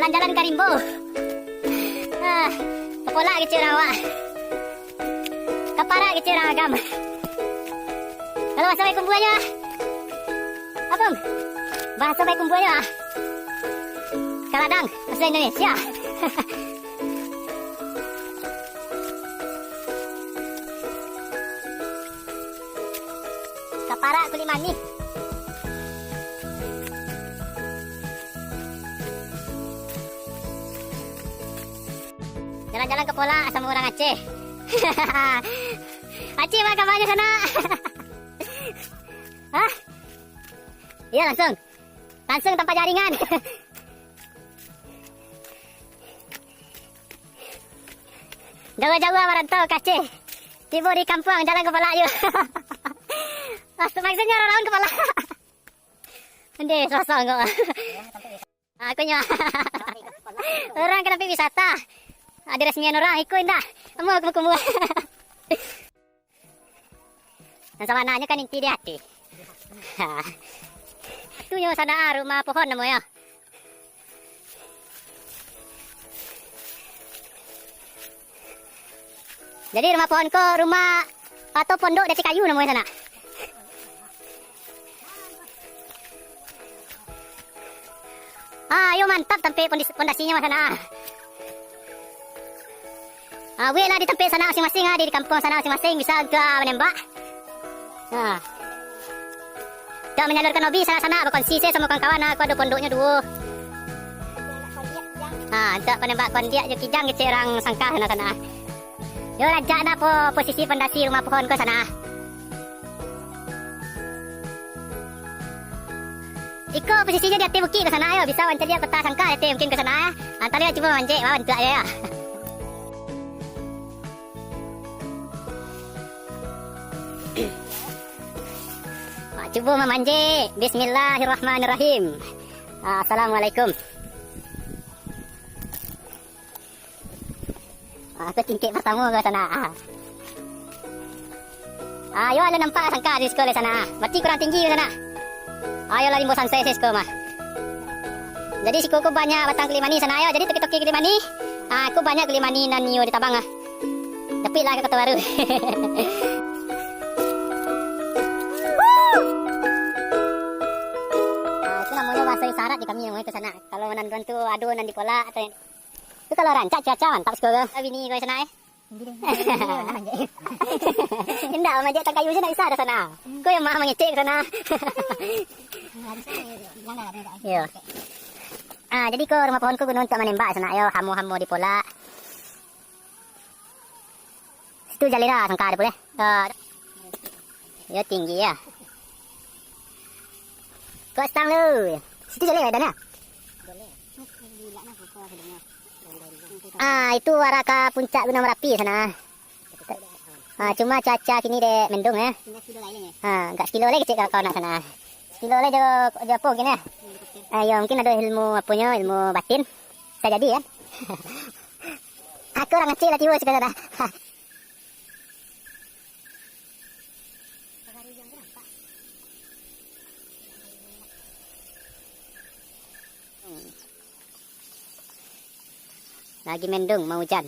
jalan-jalan ke Rimbo. Kepola gitu orang awak. Kepara gitu orang agam. Kalau bahasa baik kumpulannya. Abang, bahasa baik kumpulannya. Kaladang, bahasa Indonesia. Kepara kulit mani. Jalan-jalan ke Pola sama orang Aceh. Aceh mah kamarnya sana. Hah? Iya langsung. Langsung tanpa jaringan. Jauh-jauh merantau ke Aceh. Tiba di kampung jalan ke Pola yuk. Maksudnya orang kepala. Ndeh, sosok kok. Aku nyawa. Orang kenapa wisata? Ada resmian orang ikut dah. Kamu kumu. Dan sama nanya kan inti di hati. Itu yang sana rumah pohon namanya. Jadi rumah pohon ko rumah atau pondok dari kayu namanya sana. Ayo mantap sampai pondasinya sana. Weh lah di tempat sana masing-masing, di kampung sana masing-masing bisa untuk menembak. Untuk menyalurkan hobi sana-sana berkongsi saya sama kawan-kawan. Aku ada pondoknya dua. Untuk penembak kondiak je kijang gitu orang sangka sana-sana. Yo rajak na po posisi pondasi rumah pohon ko sana. Iko posisinya di atas bukit ke sana ayo bisa wancak dia peta sangka di mungkin ke sana. Antara dia cuba wancak bantu aja ya. Cuba memanjik. Bismillahirrahmanirrahim. Assalamualaikum. Aku tingkit pertama ke sana. Ayo ada nampak sangka di sekolah sana. Berarti kurang tinggi ke sana. Ayolah limbo sansai sekolah mah. Jadi si koko banyak batang kelimani sana ayo. Jadi toki-toki kelimani. Aku banyak kelimani dan niu di tabang. Tapi lah ke kota baru. Bahasa isyarat di kami yang mau ke sana. Kalau menanduan tu aduan di Pola atau itu kalau rancak cuaca mantap sekolah. Tapi ni kau sana Hendak manjat tang kayu je nak bisa ada sana. Kau yang mah mengecek ke sana. Yo. Jadi kau rumah pohon kau guna untuk menembak sana. Ayo hamu-hamu di Pola. Situ jalira sangka ada boleh. Ya tinggi ya. Kau stang lu. Situ boleh ada. Itu arah ke puncak Gunung Merapi sana. Cuma cuaca kini dek mendung ya. Enggak sekilo lagi cek kau nak sana. Sekilo lagi jago apa gini ya. Ya mungkin ada ilmu apanya, ilmu batin. Bisa jadi ya. Aku orang kecil lah tiba suka sana. Lagi mendung mau hujan.